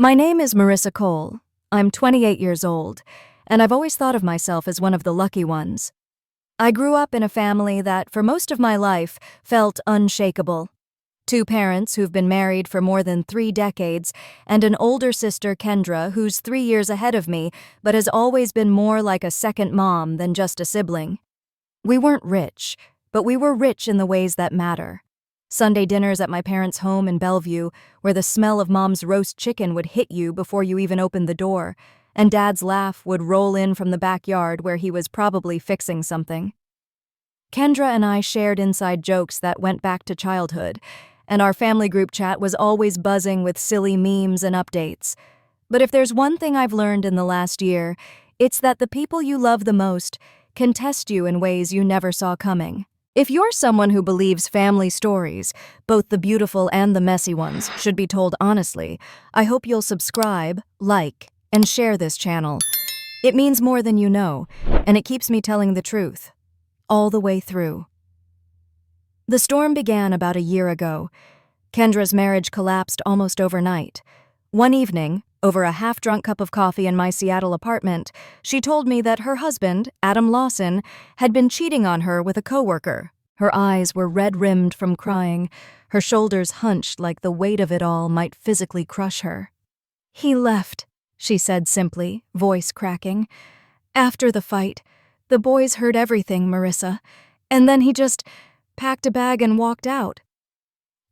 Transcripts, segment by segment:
My name is Marissa Cole. I'm 28 years old, and I've always thought of myself as one of the lucky ones. I grew up in a family that, for most of my life, felt unshakable. Two parents who've been married for more than 3 decades, and an older sister, Kendra, who's 3 years ahead of me, but has always been more like a second mom than just a sibling. We weren't rich, but we were rich in the ways that matter. Sunday dinners at my parents' home in Bellevue, where the smell of Mom's roast chicken would hit you before you even opened the door, and Dad's laugh would roll in from the backyard where he was probably fixing something. Kendra and I shared inside jokes that went back to childhood, and our family group chat was always buzzing with silly memes and updates. But if there's one thing I've learned in the last year, it's that the people you love the most can test you in ways you never saw coming. If you're someone who believes family stories, both the beautiful and the messy ones, should be told honestly, I hope you'll subscribe, like, and share this channel. It means more than you know, and it keeps me telling the truth, all the way through. The storm began about a year ago. Kendra's marriage collapsed almost overnight. One evening, over a half-drunk cup of coffee in my Seattle apartment, she told me that her husband, Adam Lawson, had been cheating on her with a coworker. Her eyes were red-rimmed from crying, her shoulders hunched like the weight of it all might physically crush her. "He left," she said simply, voice cracking. "After the fight, the boys heard everything, Marissa, and then he just packed a bag and walked out."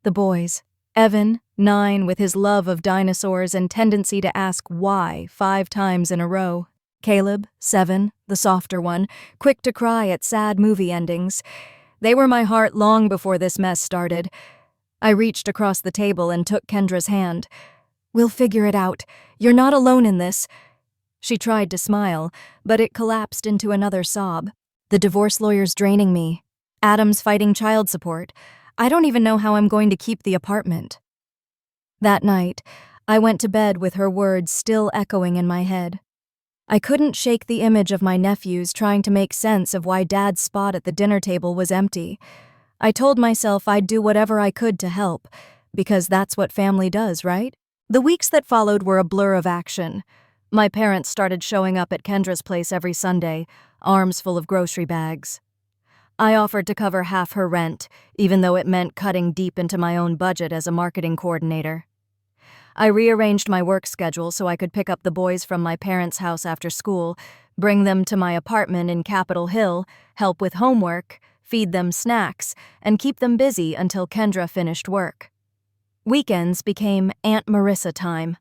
The boys, Evan, 9, with his love of dinosaurs and tendency to ask why 5 times in a row. Caleb, 7, the softer one, quick to cry at sad movie endings. They were my heart long before this mess started. I reached across the table and took Kendra's hand. "We'll figure it out. You're not alone in this." She tried to smile, but it collapsed into another sob. "The divorce lawyer's draining me. Adam's fighting child support. I don't even know how I'm going to keep the apartment." That night, I went to bed with her words still echoing in my head. I couldn't shake the image of my nephews trying to make sense of why Dad's spot at the dinner table was empty. I told myself I'd do whatever I could to help, because that's what family does, right? The weeks that followed were a blur of action. My parents started showing up at Kendra's place every Sunday, arms full of grocery bags. I offered to cover half her rent, even though it meant cutting deep into my own budget as a marketing coordinator. I rearranged my work schedule so I could pick up the boys from my parents' house after school, bring them to my apartment in Capitol Hill, help with homework, feed them snacks, and keep them busy until Kendra finished work. Weekends became Aunt Marissa time.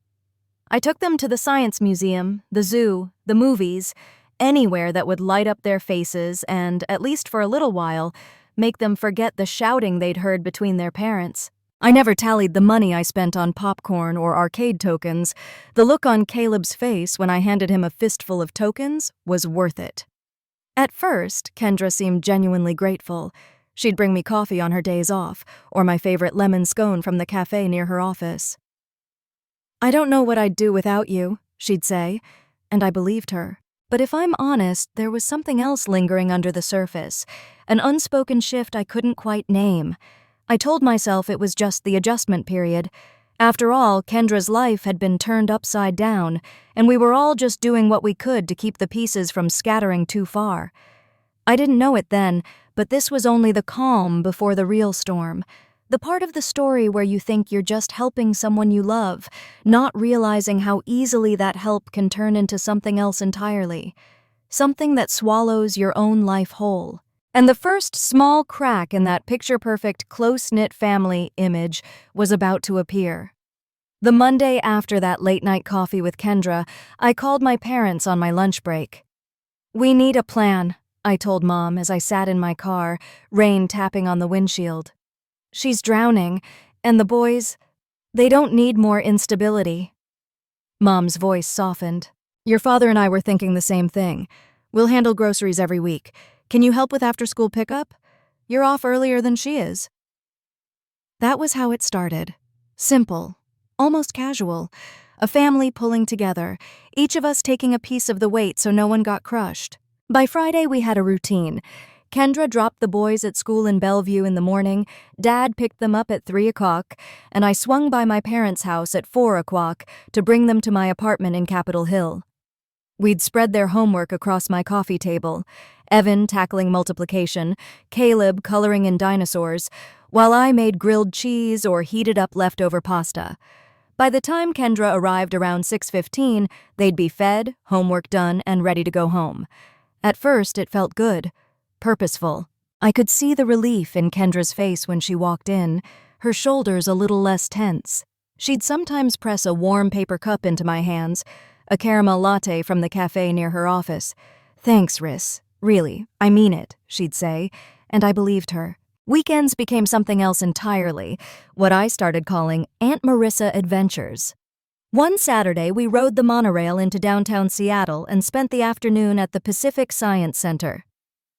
I took them to the science museum, the zoo, the movies, anywhere that would light up their faces and, at least for a little while, make them forget the shouting they'd heard between their parents. I never tallied the money I spent on popcorn or arcade tokens. The look on Caleb's face when I handed him a fistful of tokens was worth it. At first, Kendra seemed genuinely grateful. She'd bring me coffee on her days off, or my favorite lemon scone from the cafe near her office. "I don't know what I'd do without you," she'd say, and I believed her. But if I'm honest, there was something else lingering under the surface, an unspoken shift I couldn't quite name. I told myself it was just the adjustment period. After all, Kendra's life had been turned upside down, and we were all just doing what we could to keep the pieces from scattering too far. I didn't know it then, but this was only the calm before the real storm. The part of the story where you think you're just helping someone you love, not realizing how easily that help can turn into something else entirely. Something that swallows your own life whole. And the first small crack in that picture-perfect, close-knit family image was about to appear. The Monday after that late-night coffee with Kendra, I called my parents on my lunch break. "We need a plan," I told Mom as I sat in my car, rain tapping on the windshield. "She's drowning, and the boys, they don't need more instability." Mom's voice softened. "Your father and I were thinking the same thing. We'll handle groceries every week. Can you help with after-school pickup? You're off earlier than she is." That was how it started. Simple, almost casual. A family pulling together, each of us taking a piece of the weight so no one got crushed. By Friday, we had a routine. Kendra dropped the boys at school in Bellevue in the morning, Dad picked them up at 3 o'clock, and I swung by my parents' house at 4 o'clock to bring them to my apartment in Capitol Hill. We'd spread their homework across my coffee table, Evan tackling multiplication, Caleb coloring in dinosaurs, while I made grilled cheese or heated up leftover pasta. By the time Kendra arrived around 6:15, they'd be fed, homework done, and ready to go home. At first, it felt good, purposeful. I could see the relief in Kendra's face when she walked in, her shoulders a little less tense. She'd sometimes press a warm paper cup into my hands, a caramel latte from the cafe near her office. "Thanks, Riss. Really, I mean it," she'd say, and I believed her. Weekends became something else entirely, what I started calling Aunt Marissa Adventures. One Saturday, we rode the monorail into downtown Seattle and spent the afternoon at the Pacific Science Center.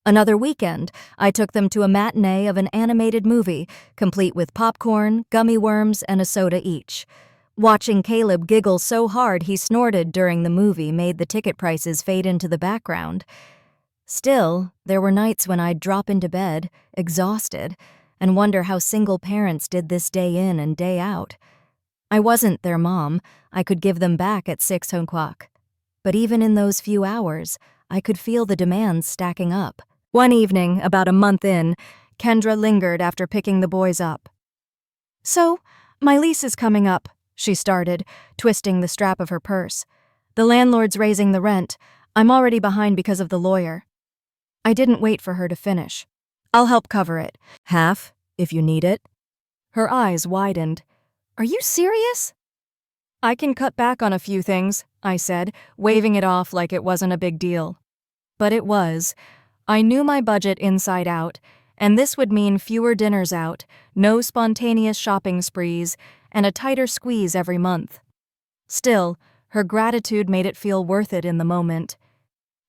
Another weekend, I took them to a matinee of an animated movie, complete with popcorn, gummy worms, and a soda each. Watching Caleb giggle so hard he snorted during the movie made the ticket prices fade into the background. Still, there were nights when I'd drop into bed, exhausted, and wonder how single parents did this day in and day out. I wasn't their mom. I could give them back at 6 o'clock. But even in those few hours, I could feel the demands stacking up. One evening, about a month in, Kendra lingered after picking the boys up. "So, my lease is coming up," she started, twisting the strap of her purse. "The landlord's raising the rent. I'm already behind because of the lawyer." I didn't wait for her to finish. "I'll help cover it. Half, if you need it." Her eyes widened. "Are you serious?" "I can cut back on a few things," I said, waving it off like it wasn't a big deal. But it was. I knew my budget inside out, and this would mean fewer dinners out, no spontaneous shopping sprees, and a tighter squeeze every month. Still, her gratitude made it feel worth it in the moment.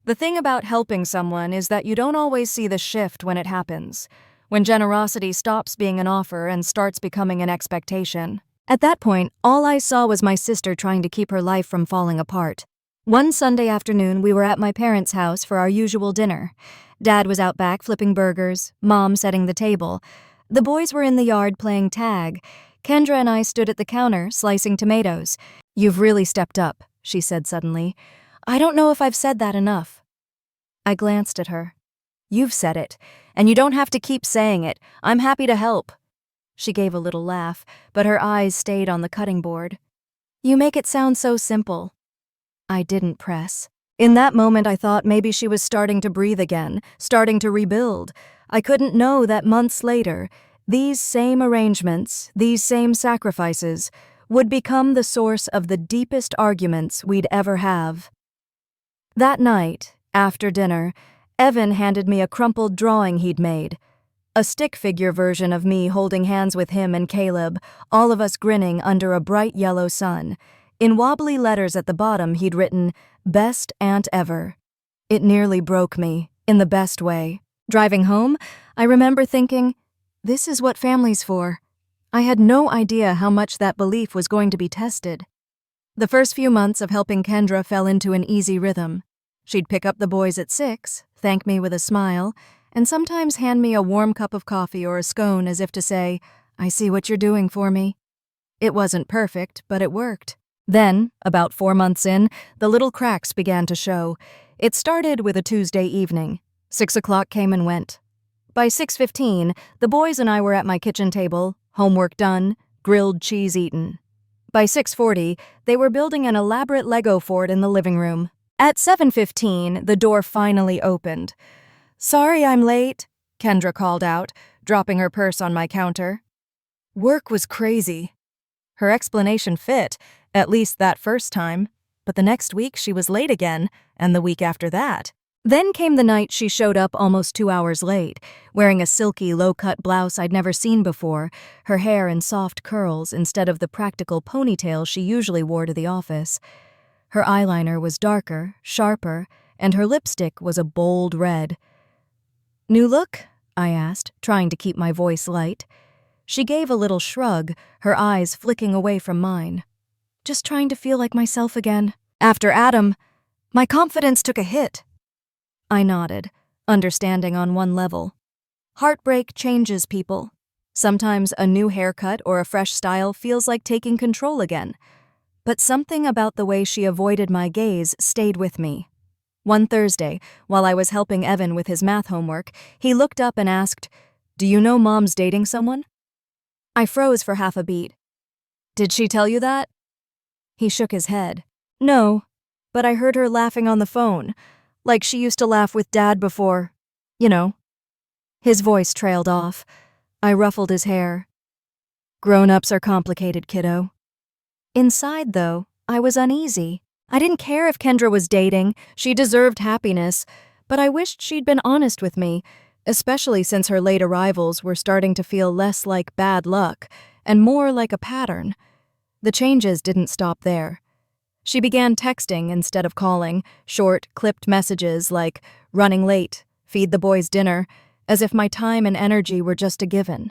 The thing about helping someone is that you don't always see the shift when it happens, when generosity stops being an offer and starts becoming an expectation. At that point, all I saw was my sister trying to keep her life from falling apart. One Sunday afternoon, we were at my parents' house for our usual dinner. Dad was out back flipping burgers, Mom setting the table. The boys were in the yard playing tag. Kendra and I stood at the counter, slicing tomatoes. "You've really stepped up," she said suddenly. "I don't know if I've said that enough." I glanced at her. "You've said it, and you don't have to keep saying it. I'm happy to help." She gave a little laugh, but her eyes stayed on the cutting board. "You make it sound so simple." I didn't press. In that moment, I thought maybe she was starting to breathe again, starting to rebuild. I couldn't know that months later, these same arrangements, these same sacrifices, would become the source of the deepest arguments we'd ever have. That night, after dinner, Evan handed me a crumpled drawing he'd made. A stick figure version of me holding hands with him and Caleb, all of us grinning under a bright yellow sun. In wobbly letters at the bottom, he'd written, "Best aunt ever." It nearly broke me, in the best way. Driving home, I remember thinking, this is what family's for. I had no idea how much that belief was going to be tested. The first few months of helping Kendra fell into an easy rhythm. She'd pick up the boys at 6, thank me with a smile, and sometimes hand me a warm cup of coffee or a scone as if to say, "I see what you're doing for me." It wasn't perfect, but it worked. Then, about 4 months in, the little cracks began to show. It started with a Tuesday evening. 6 o'clock came and went. By 6:15, the boys and I were at my kitchen table, homework done, grilled cheese eaten. By 6:40, they were building an elaborate Lego fort in the living room. At 7:15, the door finally opened. "Sorry I'm late," Kendra called out, dropping her purse on my counter. Work was crazy. Her explanation fit, at least that first time, but the next week she was late again, and the week after that. Then came the night she showed up almost 2 hours late, wearing a silky, low-cut blouse I'd never seen before, her hair in soft curls instead of the practical ponytail she usually wore to the office. Her eyeliner was darker, sharper, and her lipstick was a bold red. "New look?" I asked, trying to keep my voice light. She gave a little shrug, her eyes flicking away from mine. "Just trying to feel like myself again. After Adam, my confidence took a hit." I nodded. understanding on one level. Heartbreak changes people. Sometimes a new haircut or a fresh style feels like taking control again. But something about the way she avoided my gaze stayed with me. One Thursday, while I was helping Evan with his math homework, he looked up and asked, "Do you know Mom's dating someone?" I froze for half a beat. "Did she tell you that?" He shook his head. "No, but I heard her laughing on the phone, like she used to laugh with Dad before, you know." His voice trailed off. I ruffled his hair. "Grown-ups are complicated, kiddo." Inside, though, I was uneasy. I didn't care if Kendra was dating, she deserved happiness, but I wished she'd been honest with me, especially since her late arrivals were starting to feel less like bad luck and more like a pattern. The changes didn't stop there. She began texting instead of calling, short, clipped messages like, "running late, feed the boys dinner," as if my time and energy were just a given.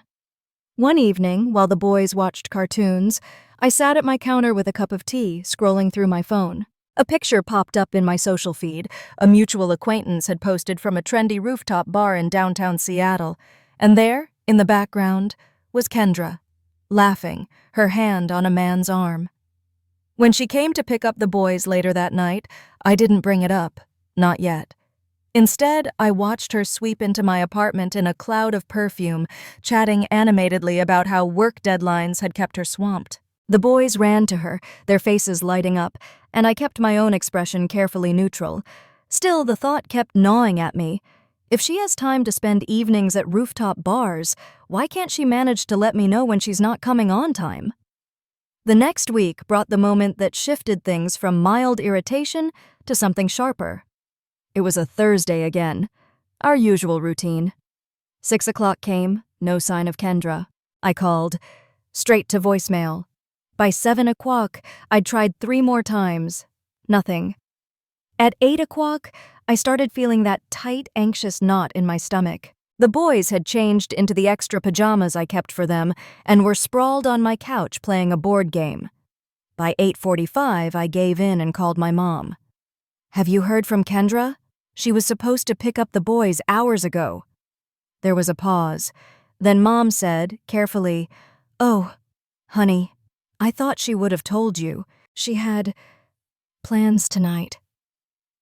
One evening, while the boys watched cartoons, I sat at my counter with a cup of tea, scrolling through my phone. A picture popped up in my social feed. A mutual acquaintance had posted from a trendy rooftop bar in downtown Seattle, and there, in the background, was Kendra, laughing, her hand on a man's arm. When she came to pick up the boys later that night, I didn't bring it up, not yet. Instead, I watched her sweep into my apartment in a cloud of perfume, chatting animatedly about how work deadlines had kept her swamped. The boys ran to her, their faces lighting up, and I kept my own expression carefully neutral. Still, the thought kept gnawing at me. If she has time to spend evenings at rooftop bars, why can't she manage to let me know when she's not coming on time? The next week brought the moment that shifted things from mild irritation to something sharper. It was a Thursday again. Our usual routine. 6 o'clock came, no sign of Kendra. I called. Straight to voicemail. By 7 o'clock, I'd tried 3 more times. Nothing. At 8 o'clock, I started feeling that tight, anxious knot in my stomach. The boys had changed into the extra pajamas I kept for them and were sprawled on my couch playing a board game. By 8:45, I gave in and called my mom. "Have you heard from Kendra? She was supposed to pick up the boys hours ago." There was a pause. Then Mom said, carefully, "Oh, honey, I thought she would have told you. She had plans tonight."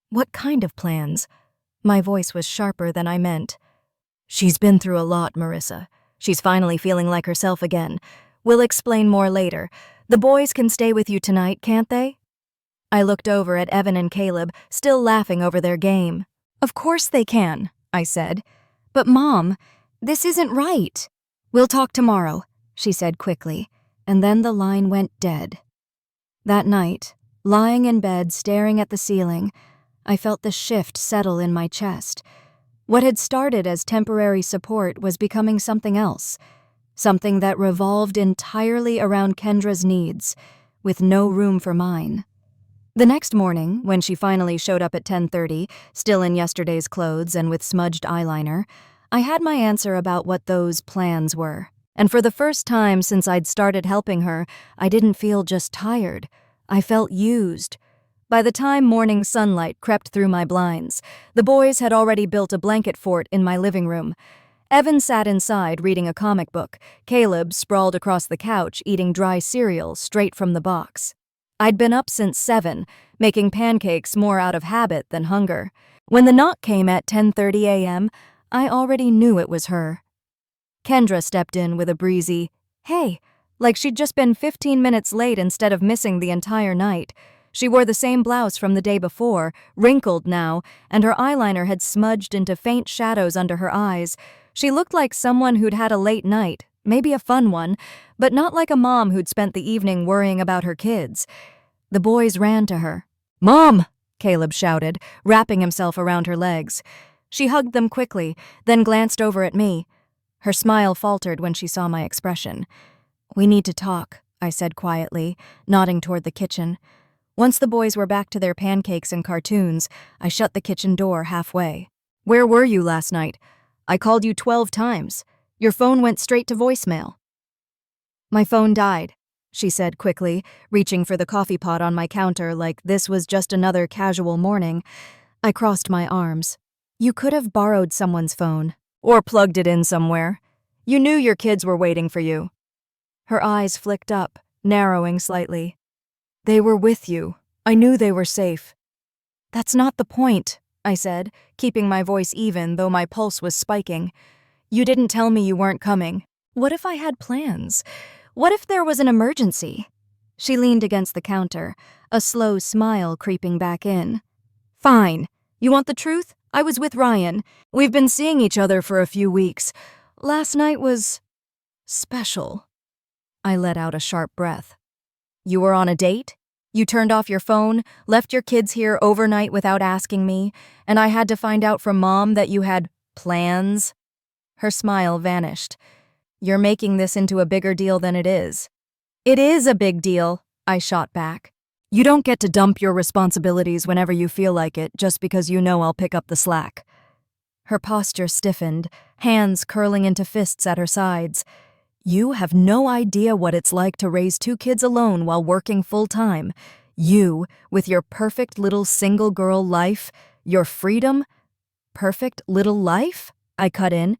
"What kind of plans?" My voice was sharper than I meant. "She's been through a lot, Marissa. She's finally feeling like herself again. We'll explain more later. The boys can stay with you tonight, can't they?" I looked over at Evan and Caleb, still laughing over their game. "Of course they can," I said. "But Mom, this isn't right." "We'll talk tomorrow," she said quickly, and then the line went dead. That night, lying in bed staring at the ceiling, I felt the shift settle in my chest. What had started as temporary support was becoming something else, something that revolved entirely around Kendra's needs, with no room for mine. The next morning, when she finally showed up at 10:30, still in yesterday's clothes and with smudged eyeliner, I had my answer about what those plans were. And for the first time since I'd started helping her, I didn't feel just tired. I felt used. By the time morning sunlight crept through my blinds, the boys had already built a blanket fort in my living room. Evan sat inside reading a comic book. Caleb sprawled across the couch eating dry cereal straight from the box. I'd been up since 7, making pancakes more out of habit than hunger. When the knock came at 10:30 a.m., I already knew it was her. Kendra stepped in with a breezy, "Hey," like she'd just been 15 minutes late instead of missing the entire night. She wore the same blouse from the day before, wrinkled now, and her eyeliner had smudged into faint shadows under her eyes. She looked like someone who'd had a late night, maybe a fun one, but not like a mom who'd spent the evening worrying about her kids. The boys ran to her. "Mom!" Caleb shouted, wrapping himself around her legs. She hugged them quickly, then glanced over at me. Her smile faltered when she saw my expression. "We need to talk," I said quietly, nodding toward the kitchen. Once the boys were back to their pancakes and cartoons, I shut the kitchen door halfway. "Where were you last night? I called you 12 times. Your phone went straight to voicemail." "My phone died," she said quickly, reaching for the coffee pot on my counter like this was just another casual morning. I crossed my arms. You could have borrowed someone's phone. Or plugged it in somewhere. You knew your kids were waiting for you. Her eyes flicked up, narrowing slightly. They were with you. I knew they were safe. That's not the point, I said, keeping my voice even though my pulse was spiking. You didn't tell me you weren't coming. What if I had plans? What if there was an emergency? She leaned against the counter, a slow smile creeping back in. Fine. You want the truth? I was with Ryan. We've been seeing each other for a few weeks. Last night was special. I let out a sharp breath. You were on a date? You turned off your phone, left your kids here overnight without asking me, and I had to find out from Mom that you had plans? Her smile vanished. You're making this into a bigger deal than it is. It is a big deal, I shot back. You don't get to dump your responsibilities whenever you feel like it just because you know I'll pick up the slack. Her posture stiffened, hands curling into fists at her sides. You have no idea what it's like to raise 2 kids alone while working full-time. You, with your perfect little single girl life, your freedom. Perfect little life? I cut in.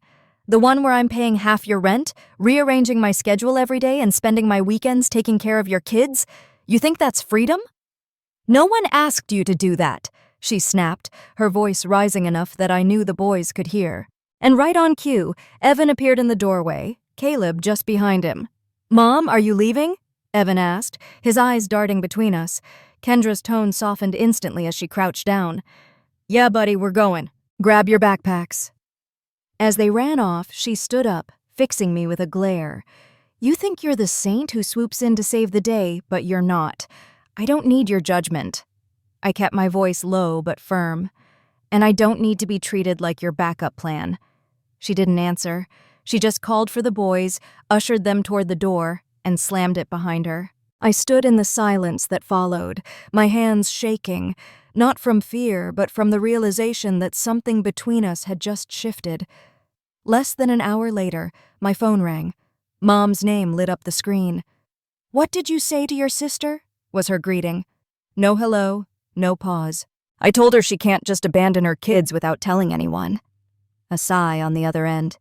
The one where I'm paying half your rent, rearranging my schedule every day and spending my weekends taking care of your kids? You think that's freedom? No one asked you to do that, she snapped, her voice rising enough that I knew the boys could hear. And right on cue, Evan appeared in the doorway, Caleb just behind him. Mom, are you leaving? Evan asked, his eyes darting between us. Kendra's tone softened instantly as she crouched down. Yeah, buddy, we're going. Grab your backpacks. As they ran off, she stood up, fixing me with a glare. You think you're the saint who swoops in to save the day, but you're not. I don't need your judgment. I kept my voice low but firm. And I don't need to be treated like your backup plan. She didn't answer. She just called for the boys, ushered them toward the door, and slammed it behind her. I stood in the silence that followed, my hands shaking, not from fear, but from the realization that something between us had just shifted. Less than an hour later, my phone rang. Mom's name lit up the screen. What did you say to your sister? Was her greeting. No hello, no pause. I told her she can't just abandon her kids without telling anyone. A sigh on the other end.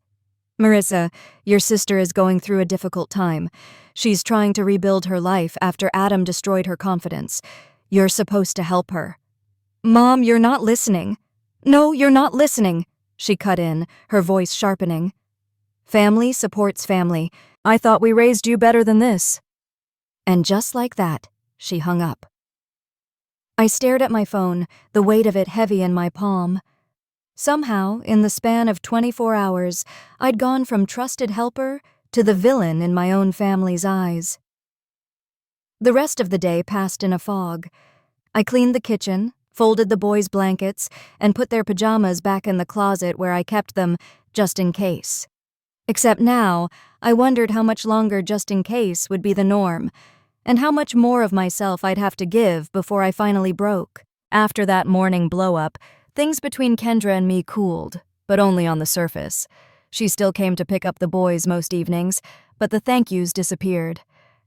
Marissa, your sister is going through a difficult time. She's trying to rebuild her life after Adam destroyed her confidence. You're supposed to help her. Mom, you're not listening. No, you're not listening, she cut in, her voice sharpening. Family supports family. I thought we raised you better than this. And just like that, she hung up. I stared at my phone, the weight of it heavy in my palm. Somehow, in the span of 24 hours, I'd gone from trusted helper to the villain in my own family's eyes. The rest of the day passed in a fog. I cleaned the kitchen, folded the boys' blankets, and put their pajamas back in the closet where I kept them just in case. Except now, I wondered how much longer just in case would be the norm, and how much more of myself I'd have to give before I finally broke. After that morning blow-up, things between Kendra and me cooled, but only on the surface. She still came to pick up the boys most evenings, but the thank yous disappeared.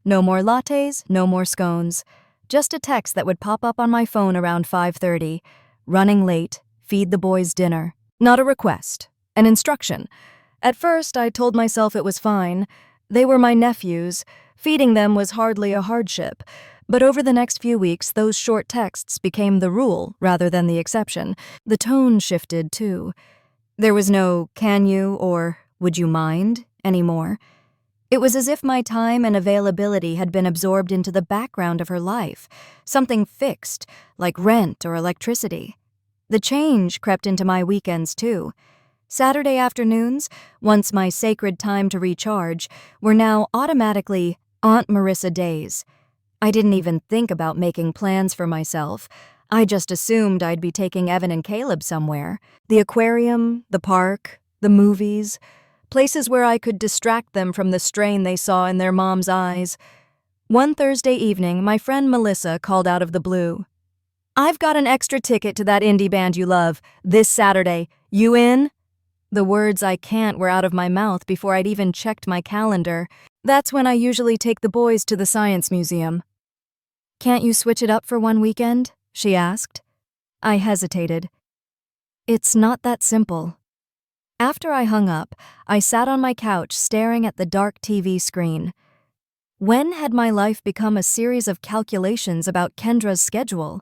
No more lattes, no more scones. Just a text that would pop up on my phone around 5:30. Running late, feed the boys dinner. Not a request, an instruction. At first, I told myself it was fine. They were my nephews. Feeding them was hardly a hardship. But over the next few weeks, those short texts became the rule rather than the exception. The tone shifted, too. There was no "can you" or "would you mind" anymore. It was as if my time and availability had been absorbed into the background of her life, something fixed, like rent or electricity. The change crept into my weekends, too. Saturday afternoons, once my sacred time to recharge, were now automatically Aunt Marissa days. I didn't even think about making plans for myself. I just assumed I'd be taking Evan and Caleb somewhere. The aquarium, the park, the movies, places where I could distract them from the strain they saw in their mom's eyes. One Thursday evening, my friend Melissa called out of the blue. I've got an extra ticket to that indie band you love, this Saturday. You in? The words "I can't" were out of my mouth before I'd even checked my calendar. That's when I usually take the boys to the Science Museum. Can't you switch it up for one weekend? She asked. I hesitated. It's not that simple. After I hung up, I sat on my couch staring at the dark TV screen. When had my life become a series of calculations about Kendra's schedule?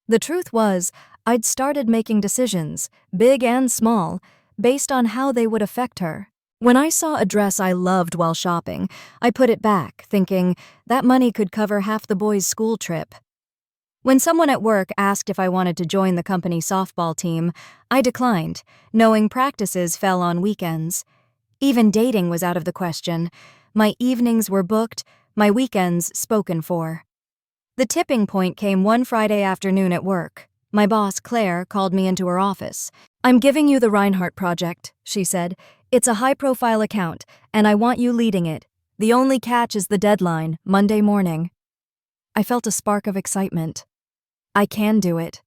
The truth was, I'd started making decisions, big and small, based on how they would affect her. When I saw a dress I loved while shopping, I put it back, thinking that money could cover half the boys' school trip. When someone at work asked if I wanted to join the company softball team, I declined, knowing practices fell on weekends. Even dating was out of the question. My evenings were booked, my weekends spoken for. The tipping point came one Friday afternoon at work. My boss, Claire, called me into her office. "I'm giving you the Reinhardt project," she said. "It's a high-profile account, and I want you leading it. The only catch is the deadline, Monday morning." I felt a spark of excitement. "I can do it."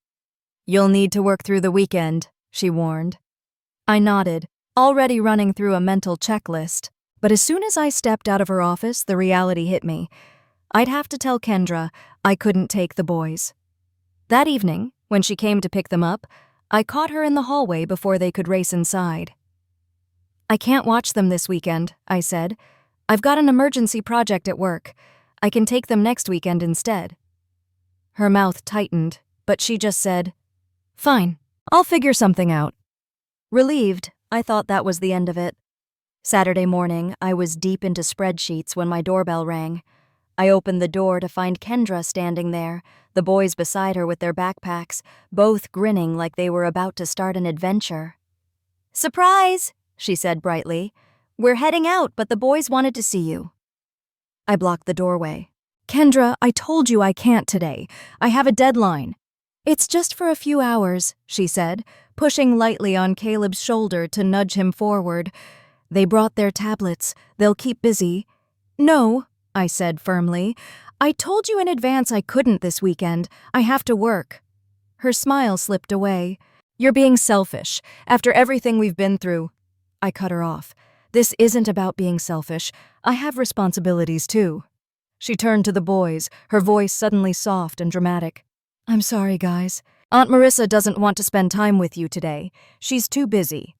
"You'll need to work through the weekend," she warned. I nodded, already running through a mental checklist. But as soon as I stepped out of her office, the reality hit me. I'd have to tell Kendra I couldn't take the boys. That evening, when she came to pick them up, I caught her in the hallway before they could race inside. "I can't watch them this weekend," I said. "I've got an emergency project at work. I can take them next weekend instead." Her mouth tightened, but she just said, "Fine, I'll figure something out." Relieved, I thought that was the end of it. Saturday morning, I was deep into spreadsheets when my doorbell rang. I opened the door to find Kendra standing there, the boys beside her with their backpacks, both grinning like they were about to start an adventure. "Surprise!" she said brightly. "We're heading out, but the boys wanted to see you." I blocked the doorway. "Kendra, I told you I can't today. I have a deadline." "It's just for a few hours," she said, pushing lightly on Caleb's shoulder to nudge him forward. "They brought their tablets. They'll keep busy." "No," I said firmly. "I told you in advance I couldn't this weekend. I have to work." Her smile slipped away. "You're being selfish, after everything we've been through." I cut her off. "This isn't about being selfish. I have responsibilities too." She turned to the boys, her voice suddenly soft and dramatic. "I'm sorry, guys. Aunt Marissa doesn't want to spend time with you today. She's too busy."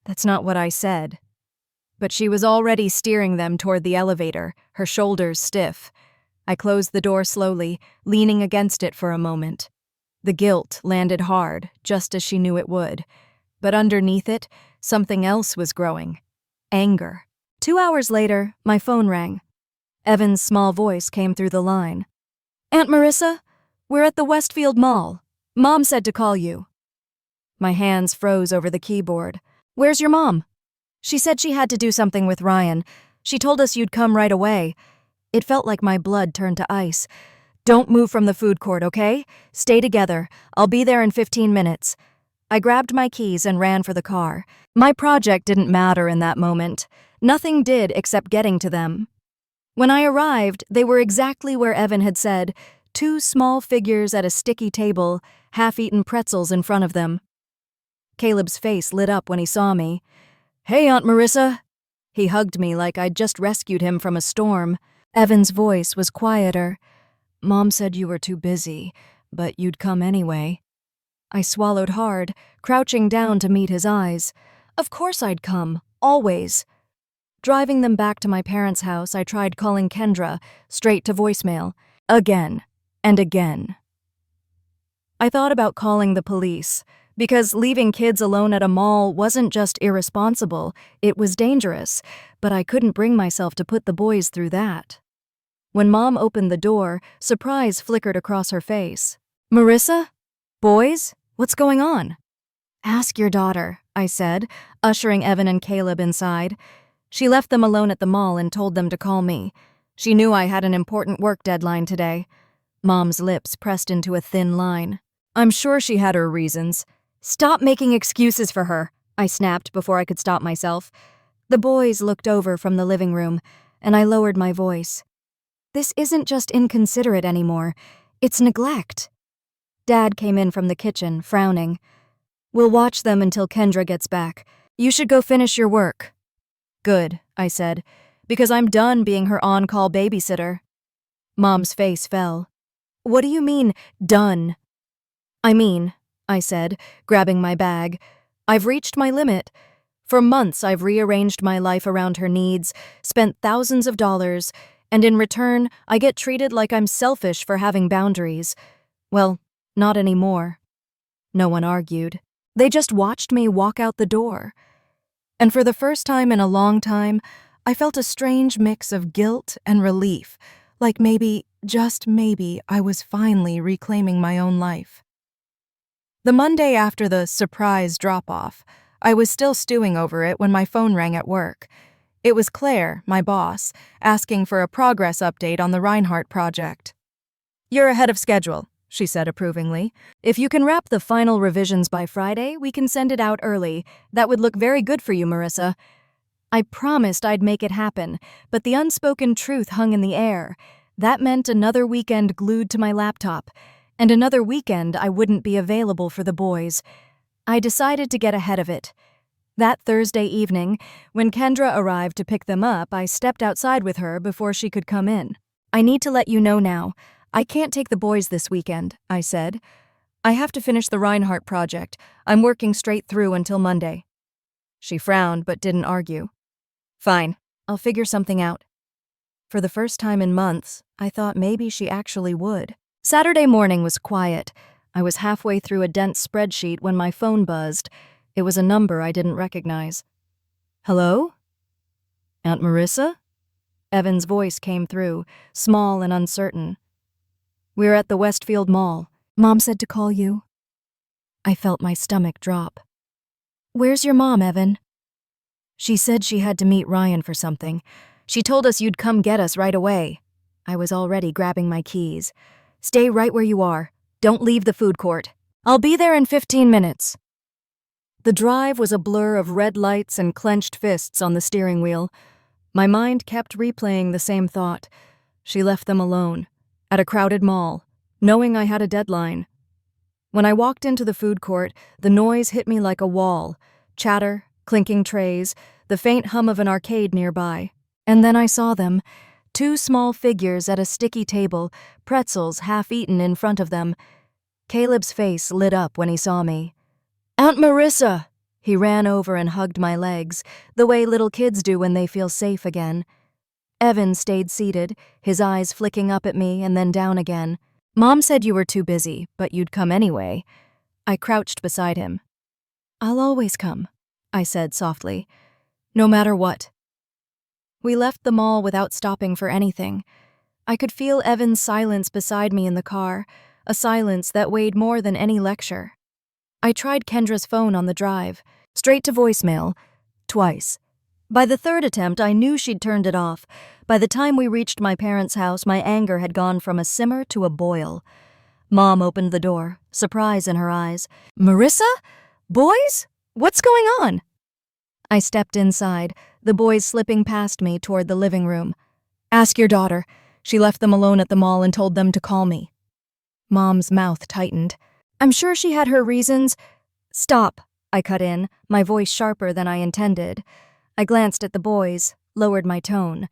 That's not what I said. But she was already steering them toward the elevator, her shoulders stiff. I closed the door slowly, leaning against it for a moment. The guilt landed hard, just as she knew it would. But underneath it, something else was growing. Anger. 2 hours later, my phone rang. Evan's small voice came through the line. "Aunt Marissa, we're at the Westfield Mall. Mom said to call you." My hands froze over the keyboard. "Where's your mom?" "She said she had to do something with Ryan. She told us you'd come right away." It felt like my blood turned to ice. "Don't move from the food court, okay? Stay together. I'll be there in 15 minutes. I grabbed my keys and ran for the car. My project didn't matter in that moment. Nothing did except getting to them. When I arrived, they were exactly where Evan had said, 2 small figures at a sticky table, half-eaten pretzels in front of them. Caleb's face lit up when he saw me. "Hey, Aunt Marissa." He hugged me like I'd just rescued him from a storm. Evan's voice was quieter. "Mom said you were too busy, but you'd come anyway." I swallowed hard, crouching down to meet his eyes. Of course I'd come, always. Driving them back to my parents' house, I tried calling Kendra, straight to voicemail. Again and again. I thought about calling the police, because leaving kids alone at a mall wasn't just irresponsible, it was dangerous, but I couldn't bring myself to put the boys through that. When Mom opened the door, surprise flickered across her face. "Marissa? Boys? What's going on?" "Ask your daughter," I said, ushering Evan and Caleb inside. She left them alone at the mall and told them to call me. She knew I had an important work deadline today. Mom's lips pressed into a thin line. I'm sure she had her reasons. "Stop making excuses for her," I snapped before I could stop myself. The boys looked over from the living room, and I lowered my voice. "This isn't just inconsiderate anymore. It's neglect." Dad came in from the kitchen, frowning. "We'll watch them until Kendra gets back. You should go finish your work." "Good," I said, "because I'm done being her on-call babysitter." Mom's face fell. "What do you mean, done?" "I mean, I said, grabbing my bag. I've reached my limit. For months, I've rearranged my life around her needs, spent thousands of dollars, and in return, I get treated like I'm selfish for having boundaries. Well, not anymore. No one argued. They just watched me walk out the door. And for the first time in a long time, I felt a strange mix of guilt and relief, like maybe, just maybe, I was finally reclaiming my own life. The Monday after the surprise drop-off, I was still stewing over it when my phone rang at work. It was Claire, my boss, asking for a progress update on the Reinhardt project. "You're ahead of schedule," she said approvingly. "If you can wrap the final revisions by Friday, we can send it out early. That would look very good for you, Marissa." I promised I'd make it happen, but the unspoken truth hung in the air. That meant another weekend glued to my laptop, and another weekend I wouldn't be available for the boys. I decided to get ahead of it. That Thursday evening, when Kendra arrived to pick them up, I stepped outside with her before she could come in. "I need to let you know now. I can't take the boys this weekend," I said. "I have to finish the Reinhardt project. I'm working straight through until Monday." She frowned but didn't argue. "Fine, I'll figure something out." For the first time in months, I thought maybe she actually would. Saturday morning was quiet. I was halfway through a dense spreadsheet when my phone buzzed. It was a number I didn't recognize. "Hello? Aunt Marissa?" Evan's voice came through, small and uncertain. "We're at the Westfield Mall. Mom said to call you." I felt my stomach drop. "Where's your mom, Evan?" "She said she had to meet Ryan for something. She told us you'd come get us right away." I was already grabbing my keys. "Stay right where you are. Don't leave the food court. I'll be there in 15 minutes. The drive was a blur of red lights and clenched fists on the steering wheel. My mind kept replaying the same thought. She left them alone, at a crowded mall, knowing I had a deadline. When I walked into the food court, the noise hit me like a wall. Chatter, clinking trays, the faint hum of an arcade nearby. And then I saw them. 2 small figures at a sticky table, pretzels half-eaten in front of them. Caleb's face lit up when he saw me. "Aunt Marissa!" He ran over and hugged my legs, the way little kids do when they feel safe again. Evan stayed seated, his eyes flicking up at me and then down again. "Mom said you were too busy, but you'd come anyway." I crouched beside him. "I'll always come," I said softly. "No matter what." We left the mall without stopping for anything. I could feel Evan's silence beside me in the car, a silence that weighed more than any lecture. I tried Kendra's phone on the drive, straight to voicemail, twice. By the third attempt, I knew she'd turned it off. By the time we reached my parents' house, my anger had gone from a simmer to a boil. Mom opened the door, surprise in her eyes. "Marissa? Boys? What's going on?" I stepped inside, the boys slipping past me toward the living room. "Ask your daughter. She left them alone at the mall and told them to call me." Mom's mouth tightened. "I'm sure she had her reasons." "Stop," I cut in, my voice sharper than I intended. I glanced at the boys, lowered my tone.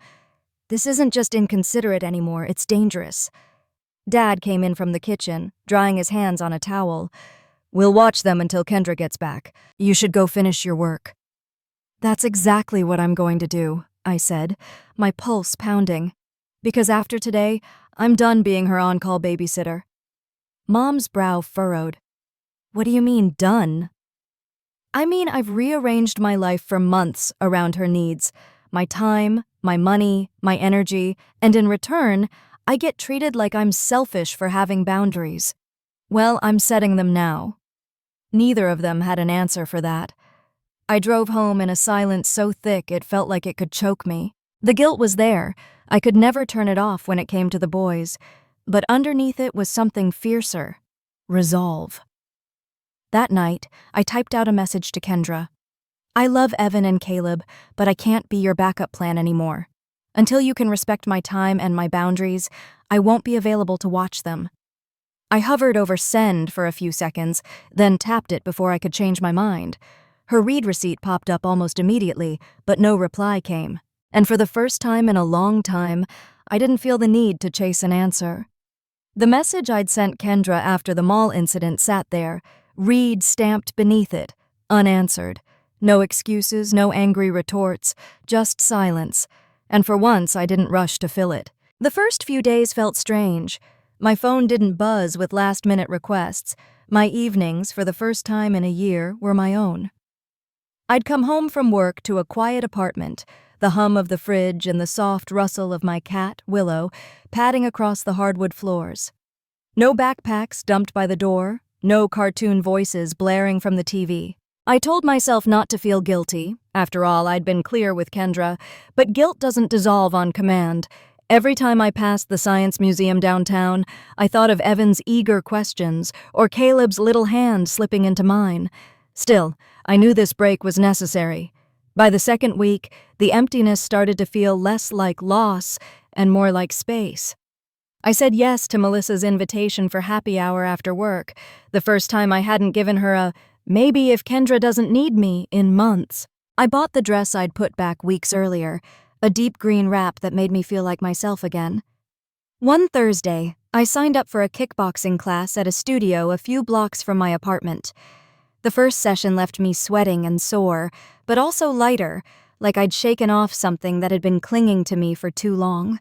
"This isn't just inconsiderate anymore, it's dangerous." Dad came in from the kitchen, drying his hands on a towel. "We'll watch them until Kendra gets back. You should go finish your work." "That's exactly what I'm going to do," I said, my pulse pounding. "Because after today, I'm done being her on-call babysitter." Mom's brow furrowed. "What do you mean, done?" "I mean I've rearranged my life for months around her needs. My time, my money, my energy, and in return, I get treated like I'm selfish for having boundaries. Well, I'm setting them now." Neither of them had an answer for that. I drove home in a silence so thick it felt like it could choke me. The guilt was there. I could never turn it off when it came to the boys. But underneath it was something fiercer. Resolve. That night, I typed out a message to Kendra. "I love Evan and Caleb, but I can't be your backup plan anymore. Until you can respect my time and my boundaries, I won't be available to watch them." I hovered over send for a few seconds, then tapped it before I could change my mind. Her read receipt popped up almost immediately, but no reply came. And for the first time in a long time, I didn't feel the need to chase an answer. The message I'd sent Kendra after the mall incident sat there, read stamped beneath it, unanswered. No excuses, no angry retorts, just silence. And for once, I didn't rush to fill it. The first few days felt strange. My phone didn't buzz with last-minute requests. My evenings, for the first time in a year, were my own. I'd come home from work to a quiet apartment, the hum of the fridge and the soft rustle of my cat, Willow, padding across the hardwood floors. No backpacks dumped by the door, no cartoon voices blaring from the TV. I told myself not to feel guilty. After all, I'd been clear with Kendra, but guilt doesn't dissolve on command. Every time I passed the Science Museum downtown, I thought of Evan's eager questions or Caleb's little hand slipping into mine. Still, I knew this break was necessary. By the second week, the emptiness started to feel less like loss and more like space. I said yes to Melissa's invitation for happy hour after work, the first time I hadn't given her a maybe if Kendra doesn't need me in months. I bought the dress I'd put back weeks earlier, a deep green wrap that made me feel like myself again. One Thursday, I signed up for a kickboxing class at a studio a few blocks from my apartment. The first session left me sweating and sore, but also lighter, like I'd shaken off something that had been clinging to me for too long.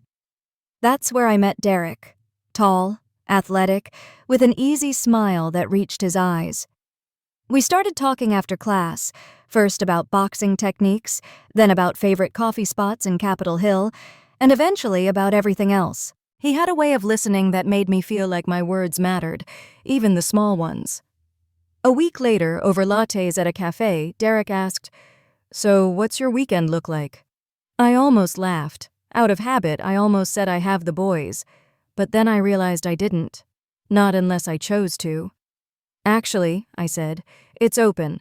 That's where I met Derek, tall, athletic, with an easy smile that reached his eyes. We started talking after class, first about boxing techniques, then about favorite coffee spots in Capitol Hill, and eventually about everything else. He had a way of listening that made me feel like my words mattered, even the small ones. A week later, over lattes at a cafe, Derek asked, "So what's your weekend look like?" I almost laughed. Out of habit, I almost said I have the boys, but then I realized I didn't. Not unless I chose to. "Actually," I said, "it's open."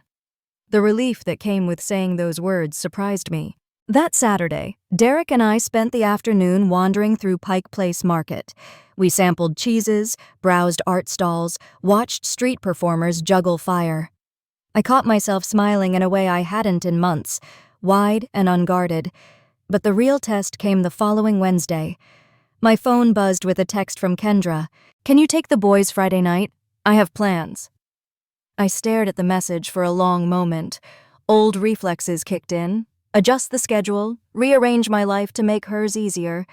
The relief that came with saying those words surprised me. That Saturday, Derek and I spent the afternoon wandering through Pike Place Market. We sampled cheeses, browsed art stalls, watched street performers juggle fire. I caught myself smiling in a way I hadn't in months, wide and unguarded. But the real test came the following Wednesday. My phone buzzed with a text from Kendra. "Can you take the boys Friday night? I have plans." I stared at the message for a long moment. Old reflexes kicked in. Adjust the schedule, rearrange my life to make hers easier.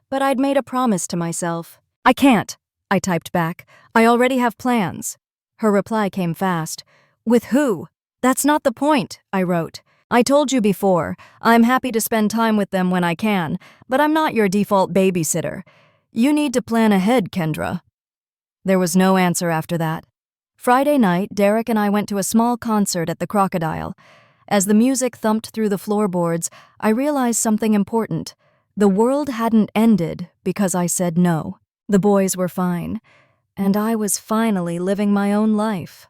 But I'd made a promise to myself. "I can't," I typed back. "I already have plans." Her reply came fast. "With who?" "That's not the point," I wrote. "I told you before, I'm happy to spend time with them when I can, but I'm not your default babysitter. You need to plan ahead, Kendra." There was no answer after that. Friday night, Derek and I went to a small concert at the Crocodile. As the music thumped through the floorboards, I realized something important. The world hadn't ended because I said no. The boys were fine, and I was finally living my own life.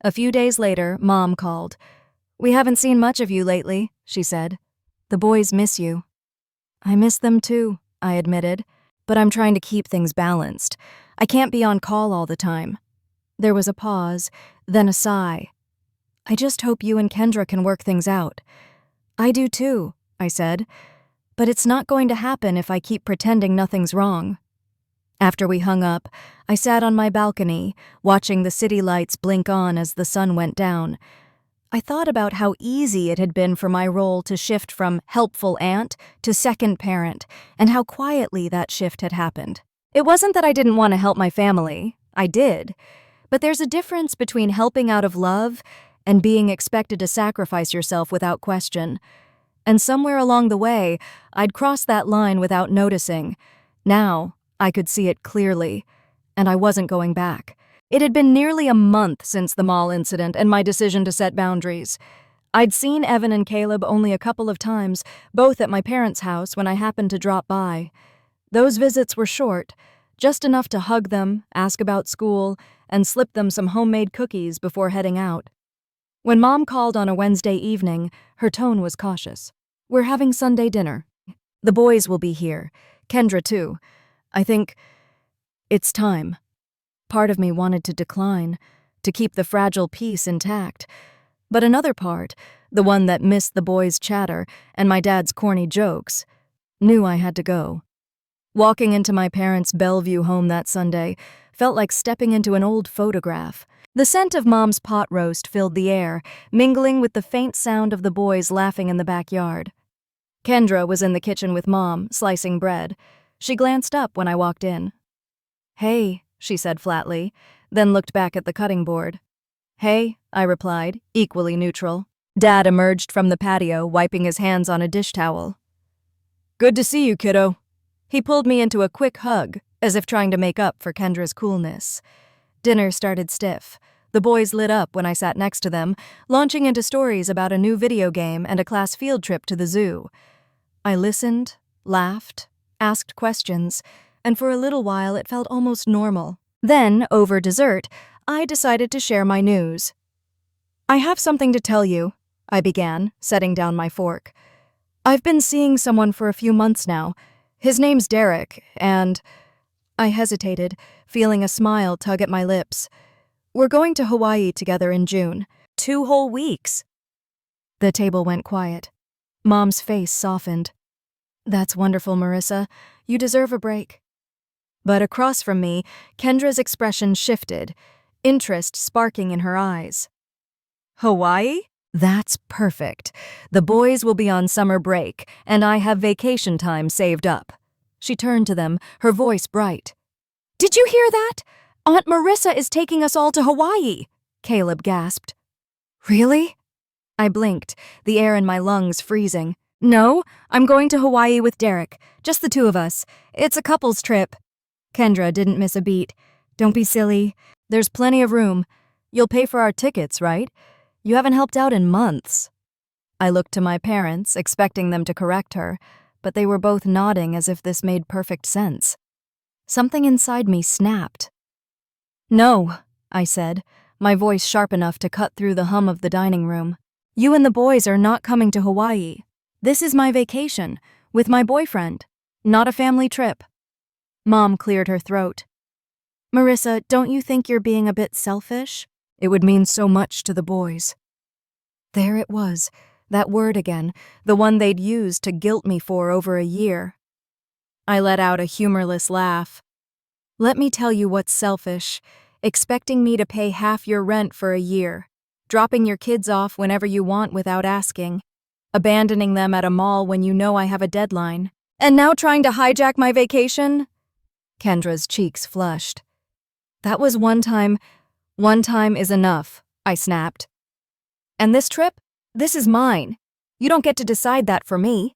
A few days later, Mom called. "We haven't seen much of you lately," she said. "The boys miss you." "I miss them too," I admitted, "but I'm trying to keep things balanced. I can't be on call all the time." There was a pause, then a sigh. "I just hope you and Kendra can work things out." "I do too," I said, "but it's not going to happen if I keep pretending nothing's wrong." After we hung up, I sat on my balcony, watching the city lights blink on as the sun went down. I thought about how easy it had been for my role to shift from helpful aunt to second parent, and how quietly that shift had happened. It wasn't that I didn't want to help my family. I did. But there's a difference between helping out of love and being expected to sacrifice yourself without question. And somewhere along the way, I'd crossed that line without noticing. Now, I could see it clearly, and I wasn't going back. It had been nearly a month since the mall incident and my decision to set boundaries. I'd seen Evan and Caleb only a couple of times, both at my parents' house when I happened to drop by. Those visits were short, just enough to hug them, ask about school, and slip them some homemade cookies before heading out. When Mom called on a Wednesday evening, her tone was cautious. "We're having Sunday dinner. The boys will be here. Kendra, too. I think it's time." Part of me wanted to decline, to keep the fragile peace intact. But another part, the one that missed the boys' chatter and my dad's corny jokes, knew I had to go. Walking into my parents' Bellevue home that Sunday felt like stepping into an old photograph. The scent of Mom's pot roast filled the air, mingling with the faint sound of the boys laughing in the backyard. Kendra was in the kitchen with Mom, slicing bread. She glanced up when I walked in. "Hey," she said flatly, then looked back at the cutting board. "Hey," I replied, equally neutral. Dad emerged from the patio, wiping his hands on a dish towel. "Good to see you, kiddo." He pulled me into a quick hug, as if trying to make up for Kendra's coolness. Dinner started stiff. The boys lit up when I sat next to them, launching into stories about a new video game and a class field trip to the zoo. I listened, laughed, asked questions, and for a little while it felt almost normal. Then, over dessert, I decided to share my news. "I have something to tell you," I began, setting down my fork. "I've been seeing someone for a few months now. His name's Derek, and—" I hesitated, feeling a smile tug at my lips. "We're going to Hawaii together in June. 2 whole weeks." The table went quiet. Mom's face softened. "That's wonderful, Marissa. You deserve a break." But across from me, Kendra's expression shifted, interest sparking in her eyes. "Hawaii? That's perfect. The boys will be on summer break, and I have vacation time saved up." She turned to them, her voice bright. "Did you hear that? Aunt Marissa is taking us all to Hawaii," Caleb gasped. "Really?" I blinked, the air in my lungs freezing. "No, I'm going to Hawaii with Derek. Just the 2 of us. It's a couple's trip." Kendra didn't miss a beat. "Don't be silly. There's plenty of room. You'll pay for our tickets, right? You haven't helped out in months." I looked to my parents, expecting them to correct her, but they were both nodding as if this made perfect sense. Something inside me snapped. "No," I said, my voice sharp enough to cut through the hum of the dining room. "You and the boys are not coming to Hawaii. This is my vacation, with my boyfriend, not a family trip." Mom cleared her throat. "Marissa, don't you think you're being a bit selfish? It would mean so much to the boys." There it was, that word again, the one they'd used to guilt me for over a year. I let out a humorless laugh. "Let me tell you what's selfish. Expecting me to pay half your rent for a year, dropping your kids off whenever you want without asking, abandoning them at a mall when you know I have a deadline, and now trying to hijack my vacation?" Kendra's cheeks flushed. "That was one time. One time is enough," I snapped. "And this trip? This is mine. You don't get to decide that for me."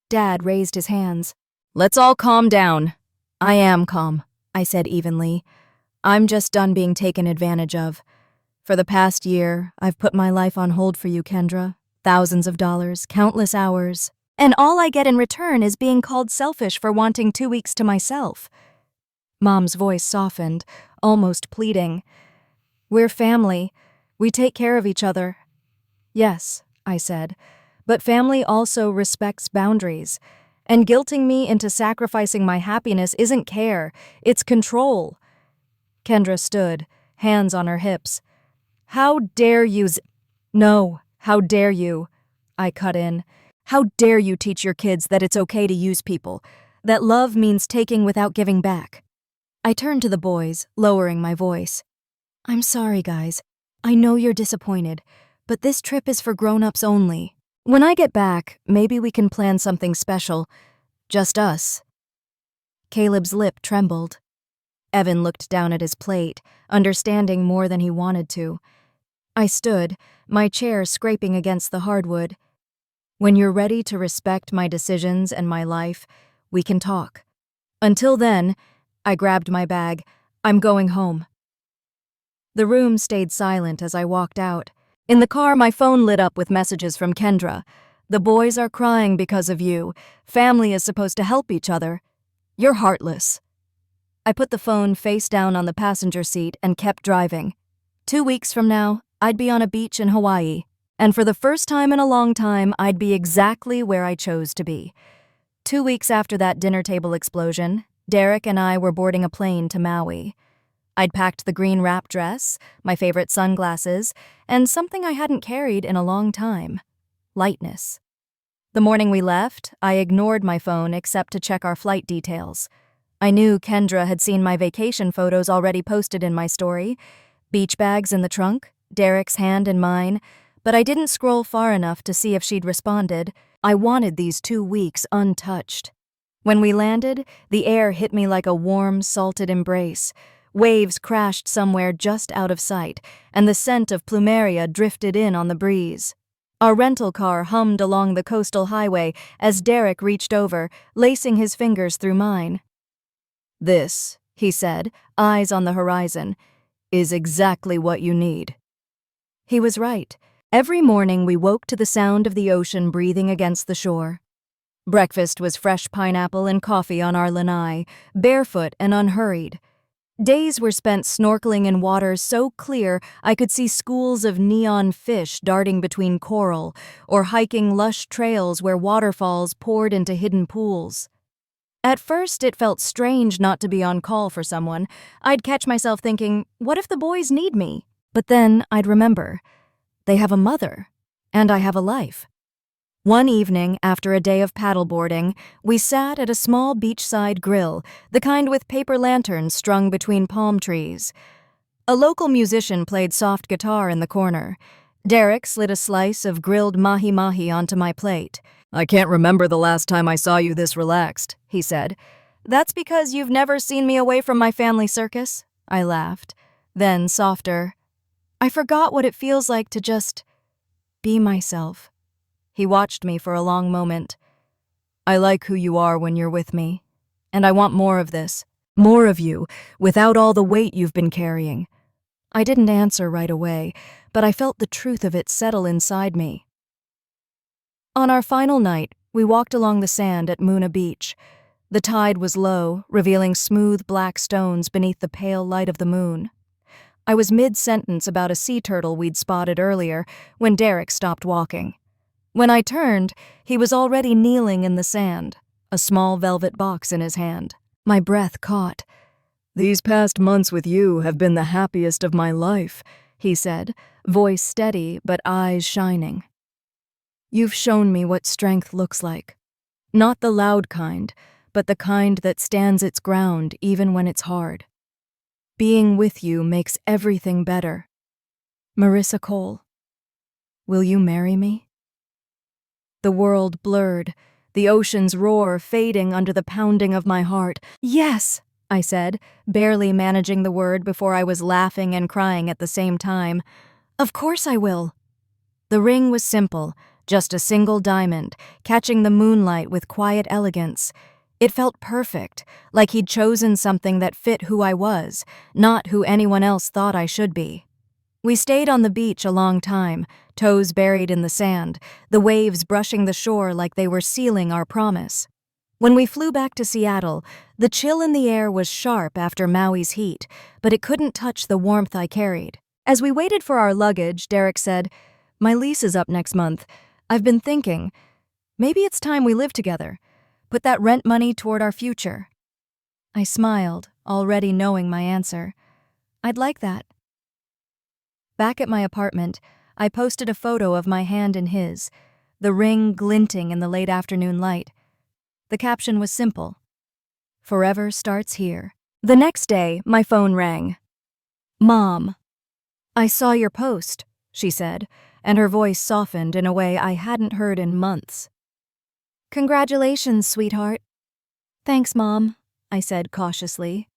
Dad raised his hands. "Let's all calm down." "I am calm," I said evenly. "I'm just done being taken advantage of. For the past year, I've put my life on hold for you, Kendra. Thousands of dollars, countless hours. And all I get in return is being called selfish for wanting 2 weeks to myself." Mom's voice softened, almost pleading. "We're family. We take care of each other." "Yes," I said, "but family also respects boundaries. And guilting me into sacrificing my happiness isn't care, it's control." Kendra stood, hands on her hips. "How dare you No, how dare you?" I cut in. "How dare you teach your kids that it's okay to use people, that love means taking without giving back?" I turned to the boys, lowering my voice. "I'm sorry, guys. I know you're disappointed, but this trip is for grown-ups only. When I get back, maybe we can plan something special. Just us." Caleb's lip trembled. Evan looked down at his plate, understanding more than he wanted to. I stood, my chair scraping against the hardwood. "When you're ready to respect my decisions and my life, we can talk. Until then," I grabbed my bag, "I'm going home." The room stayed silent as I walked out. In the car, my phone lit up with messages from Kendra. "The boys are crying because of you. Family is supposed to help each other. You're heartless." I put the phone face down on the passenger seat and kept driving. 2 weeks from now, I'd be on a beach in Hawaii. And for the first time in a long time, I'd be exactly where I chose to be. 2 weeks after that dinner table explosion, Derek and I were boarding a plane to Maui. I'd packed the green wrap dress, my favorite sunglasses, and something I hadn't carried in a long time: lightness. The morning we left, I ignored my phone except to check our flight details. I knew Kendra had seen my vacation photos already posted in my story, beach bags in the trunk, Derek's hand in mine, but I didn't scroll far enough to see if she'd responded. I wanted these 2 weeks untouched. When we landed, the air hit me like a warm, salted embrace. Waves crashed somewhere just out of sight, and the scent of plumeria drifted in on the breeze. Our rental car hummed along the coastal highway as Derek reached over, lacing his fingers through mine. "This," he said, eyes on the horizon, "is exactly what you need." He was right. Every morning we woke to the sound of the ocean breathing against the shore. Breakfast was fresh pineapple and coffee on our lanai, barefoot and unhurried. Days were spent snorkeling in waters so clear I could see schools of neon fish darting between coral, or hiking lush trails where waterfalls poured into hidden pools. At first, it felt strange not to be on call for someone. I'd catch myself thinking, what if the boys need me? But then I'd remember, they have a mother, and I have a life. One evening, after a day of paddleboarding, we sat at a small beachside grill, the kind with paper lanterns strung between palm trees. A local musician played soft guitar in the corner. Derek slid a slice of grilled mahi-mahi onto my plate. "I can't remember the last time I saw you this relaxed," he said. "That's because you've never seen me away from my family circus," I laughed. Then, softer, "I forgot what it feels like to just be myself." He watched me for a long moment. "I like who you are when you're with me, and I want more of this. More of you, without all the weight you've been carrying." I didn't answer right away, but I felt the truth of it settle inside me. On our final night, we walked along the sand at Muna Beach. The tide was low, revealing smooth black stones beneath the pale light of the moon. I was mid-sentence about a sea turtle we'd spotted earlier when Derek stopped walking. When I turned, he was already kneeling in the sand, a small velvet box in his hand. My breath caught. "These past months with you have been the happiest of my life," he said, voice steady but eyes shining. "You've shown me what strength looks like. Not the loud kind, but the kind that stands its ground even when it's hard. Being with you makes everything better. Marissa Cole, will you marry me?" The world blurred, the ocean's roar fading under the pounding of my heart. "Yes," I said, barely managing the word before I was laughing and crying at the same time. "Of course I will." The ring was simple, just a single diamond, catching the moonlight with quiet elegance. It felt perfect, like he'd chosen something that fit who I was, not who anyone else thought I should be. We stayed on the beach a long time, toes buried in the sand, the waves brushing the shore like they were sealing our promise. When we flew back to Seattle, the chill in the air was sharp after Maui's heat, but it couldn't touch the warmth I carried. As we waited for our luggage, Derek said, "My lease is up next month. I've been thinking, maybe it's time we live together. Put that rent money toward our future." I smiled, already knowing my answer. "I'd like that." Back at my apartment, I posted a photo of my hand in his, the ring glinting in the late afternoon light. The caption was simple: "Forever starts here." The next day, my phone rang. "Mom, I saw your post," she said, and her voice softened in a way I hadn't heard in months. "Congratulations, sweetheart." "Thanks, Mom," I said cautiously.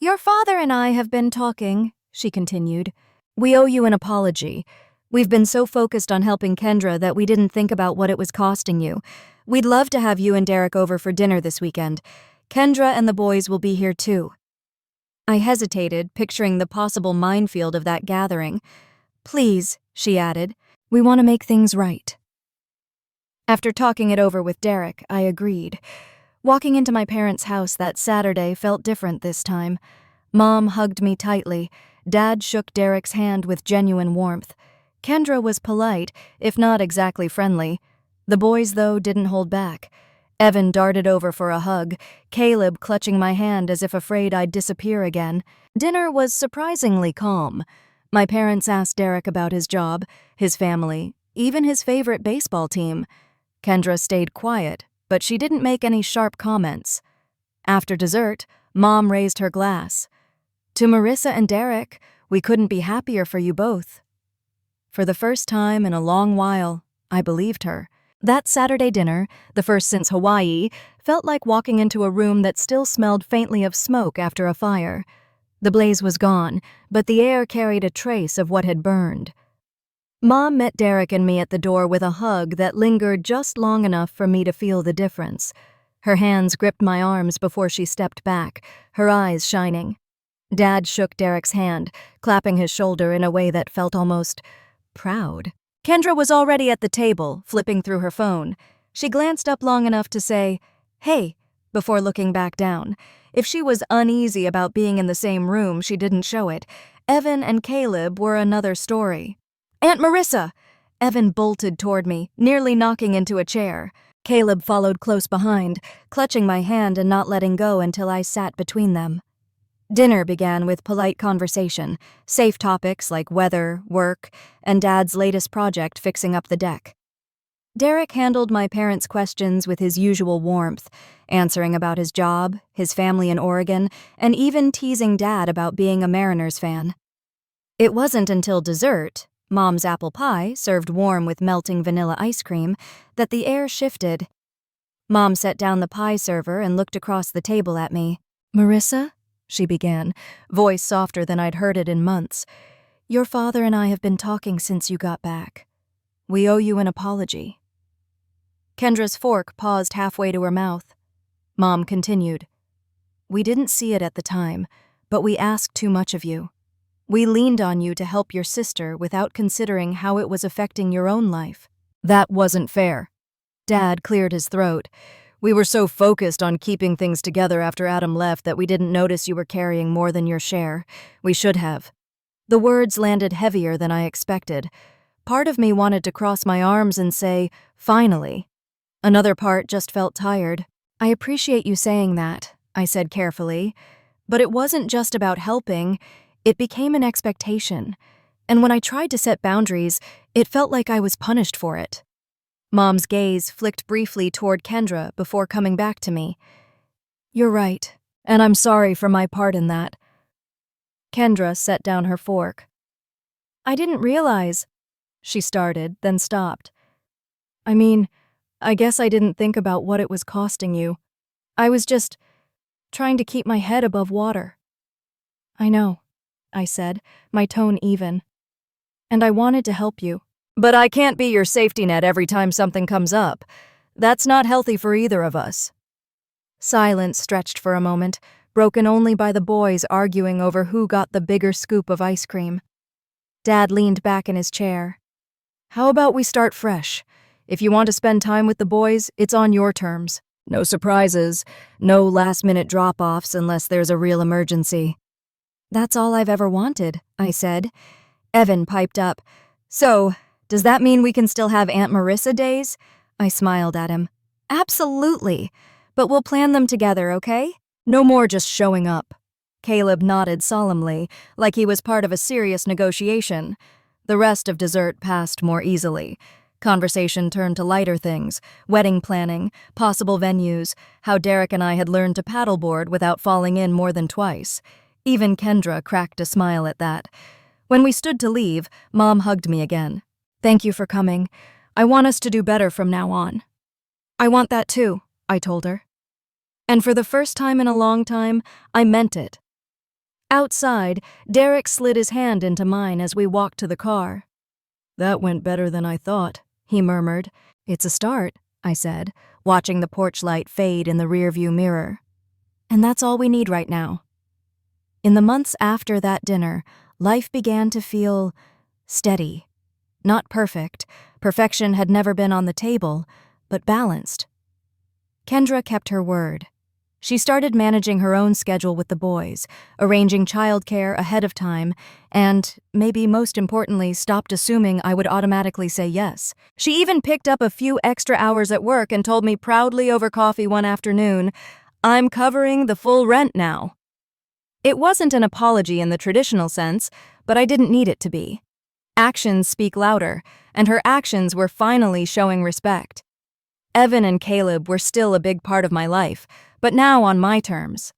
"Your father and I have been talking," she continued. "We owe you an apology. We've been so focused on helping Kendra that we didn't think about what it was costing you. We'd love to have you and Derek over for dinner this weekend. Kendra and the boys will be here too." I hesitated, picturing the possible minefield of that gathering. "Please," she added, "we want to make things right." After talking it over with Derek, I agreed. Walking into my parents' house that Saturday felt different this time. Mom hugged me tightly. Dad shook Derek's hand with genuine warmth. Kendra was polite, if not exactly friendly. The boys, though, didn't hold back. Evan darted over for a hug, Caleb clutching my hand as if afraid I'd disappear again. Dinner was surprisingly calm. My parents asked Derek about his job, his family, even his favorite baseball team. Kendra stayed quiet, but she didn't make any sharp comments. After dessert, Mom raised her glass. To Marissa and Derek, we couldn't be happier for you both. For the first time in a long while, I believed her. That Saturday dinner, the first since Hawaii, felt like walking into a room that still smelled faintly of smoke after a fire. The blaze was gone, but the air carried a trace of what had burned. Mom met Derek and me at the door with a hug that lingered just long enough for me to feel the difference. Her hands gripped my arms before she stepped back, her eyes shining. Dad shook Derek's hand, clapping his shoulder in a way that felt almost proud. Kendra was already at the table, flipping through her phone. She glanced up long enough to say, "Hey," before looking back down. If she was uneasy about being in the same room, she didn't show it. Evan and Caleb were another story. "Aunt Marissa!" Evan bolted toward me, nearly knocking into a chair. Caleb followed close behind, clutching my hand and not letting go until I sat between them. Dinner began with polite conversation, safe topics like weather, work, and Dad's latest project fixing up the deck. Derek handled my parents' questions with his usual warmth, answering about his job, his family in Oregon, and even teasing Dad about being a Mariners fan. It wasn't until dessert, Mom's apple pie, served warm with melting vanilla ice cream, that the air shifted. Mom set down the pie server and looked across the table at me. "Marissa?" she began, voice softer than I'd heard it in months. "Your father and I have been talking since you got back. We owe you an apology." Kendra's fork paused halfway to her mouth. Mom continued. "We didn't see it at the time, but we asked too much of you. We leaned on you to help your sister without considering how it was affecting your own life." "That wasn't fair." Dad cleared his throat. "We were so focused on keeping things together after Adam left that we didn't notice you were carrying more than your share. We should have." The words landed heavier than I expected. Part of me wanted to cross my arms and say, "Finally." Another part just felt tired. "I appreciate you saying that," I said carefully. But it wasn't just about helping. It became an expectation. And when I tried to set boundaries, it felt like I was punished for it. Mom's gaze flicked briefly toward Kendra before coming back to me. "You're right, and I'm sorry for my part in that." Kendra set down her fork. "I didn't realize," she started, then stopped. I guess I didn't think about what it was costing you. I was just trying to keep my head above water." "I know," I said, my tone even. "And I wanted to help you." "But I can't be your safety net every time something comes up. That's not healthy for either of us." Silence stretched for a moment, broken only by the boys arguing over who got the bigger scoop of ice cream. Dad leaned back in his chair. "How about we start fresh? If you want to spend time with the boys, it's on your terms. No surprises, no last-minute drop-offs unless there's a real emergency." "That's all I've ever wanted," I said. Evan piped up. "So, does that mean we can still have Aunt Marissa days?" I smiled at him. "Absolutely. But we'll plan them together, okay? No more just showing up." Caleb nodded solemnly, like he was part of a serious negotiation. The rest of dessert passed more easily. Conversation turned to lighter things, wedding planning, possible venues, how Derek and I had learned to paddleboard without falling in more than twice. Even Kendra cracked a smile at that. When we stood to leave, Mom hugged me again. "Thank you for coming. I want us to do better from now on." "I want that too," I told her. And for the first time in a long time, I meant it. Outside, Derek slid his hand into mine as we walked to the car. "That went better than I thought," he murmured. "It's a start," I said, watching the porch light fade in the rearview mirror. "And that's all we need right now." In the months after that dinner, life began to feel steady. Not perfect. Perfection had never been on the table, but balanced. Kendra kept her word. She started managing her own schedule with the boys, arranging childcare ahead of time, and, maybe most importantly, stopped assuming I would automatically say yes. She even picked up a few extra hours at work and told me proudly over coffee one afternoon, "I'm covering the full rent now." It wasn't an apology in the traditional sense, but I didn't need it to be. Actions speak louder, and her actions were finally showing respect. Evan and Caleb were still a big part of my life, but now on my terms.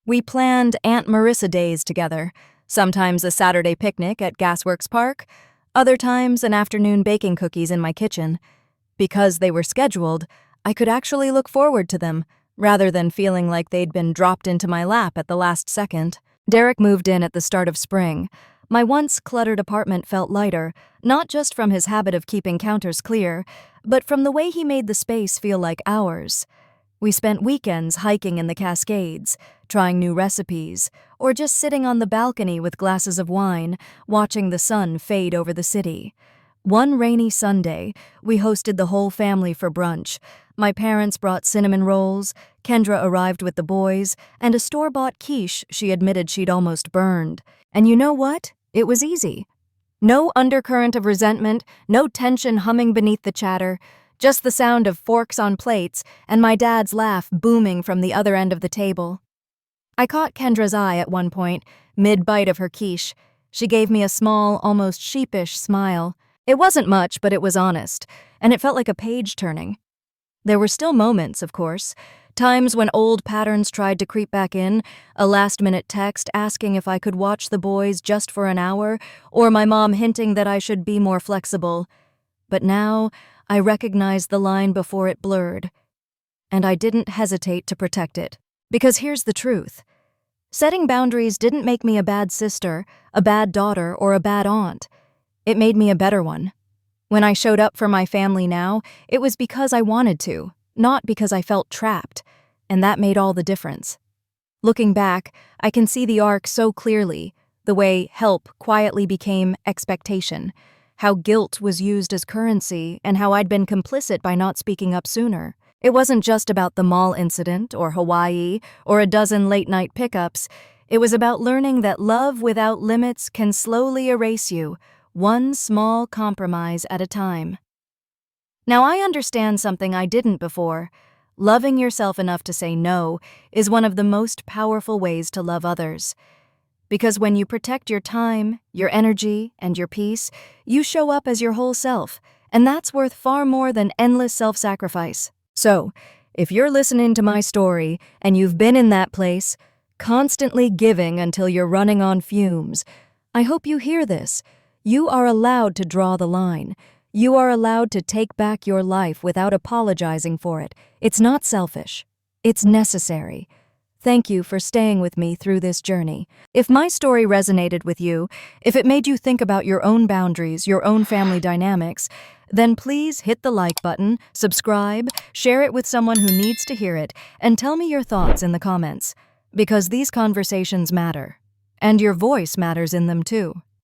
We planned Aunt Marissa days together, sometimes a Saturday picnic at Gasworks Park, other times an afternoon baking cookies in my kitchen. Because they were scheduled, I could actually look forward to them, rather than feeling like they'd been dropped into my lap at the last second. Derek moved in at the start of spring. My once cluttered apartment felt lighter, not just from his habit of keeping counters clear, but from the way he made the space feel like ours. We spent weekends hiking in the Cascades, trying new recipes, or just sitting on the balcony with glasses of wine, watching the sun fade over the city. One rainy Sunday, we hosted the whole family for brunch. My parents brought cinnamon rolls, Kendra arrived with the boys, and a store-bought quiche she admitted she'd almost burned. And you know what? It was easy. No undercurrent of resentment, no tension humming beneath the chatter, just the sound of forks on plates and my dad's laugh booming from the other end of the table. I caught Kendra's eye at one point, mid-bite of her quiche. She gave me a small, almost sheepish smile. It wasn't much, but it was honest, and it felt like a page turning. There were still moments, of course, times when old patterns tried to creep back in, a last-minute text asking if I could watch the boys just for an hour, or my mom hinting that I should be more flexible. But now, I recognized the line before it blurred, and I didn't hesitate to protect it. Because here's the truth. Setting boundaries didn't make me a bad sister, a bad daughter, or a bad aunt. It made me a better one. When I showed up for my family now, it was because I wanted to, not because I felt trapped, and that made all the difference. Looking back, I can see the arc so clearly, the way help quietly became expectation, how guilt was used as currency, and how I'd been complicit by not speaking up sooner. It wasn't just about the mall incident, or Hawaii, or a dozen late-night pickups. It was about learning that love without limits can slowly erase you, one small compromise at a time. Now I understand something I didn't before. Loving yourself enough to say no is one of the most powerful ways to love others. Because when you protect your time, your energy, and your peace, you show up as your whole self, and that's worth far more than endless self-sacrifice. So, if you're listening to my story and you've been in that place, constantly giving until you're running on fumes, I hope you hear this. You are allowed to draw the line. You are allowed to take back your life without apologizing for it. It's not selfish. It's necessary. Thank you for staying with me through this journey. If my story resonated with you, if it made you think about your own boundaries, your own family dynamics, then please hit the like button, subscribe, share it with someone who needs to hear it, and tell me your thoughts in the comments. Because these conversations matter. And your voice matters in them too.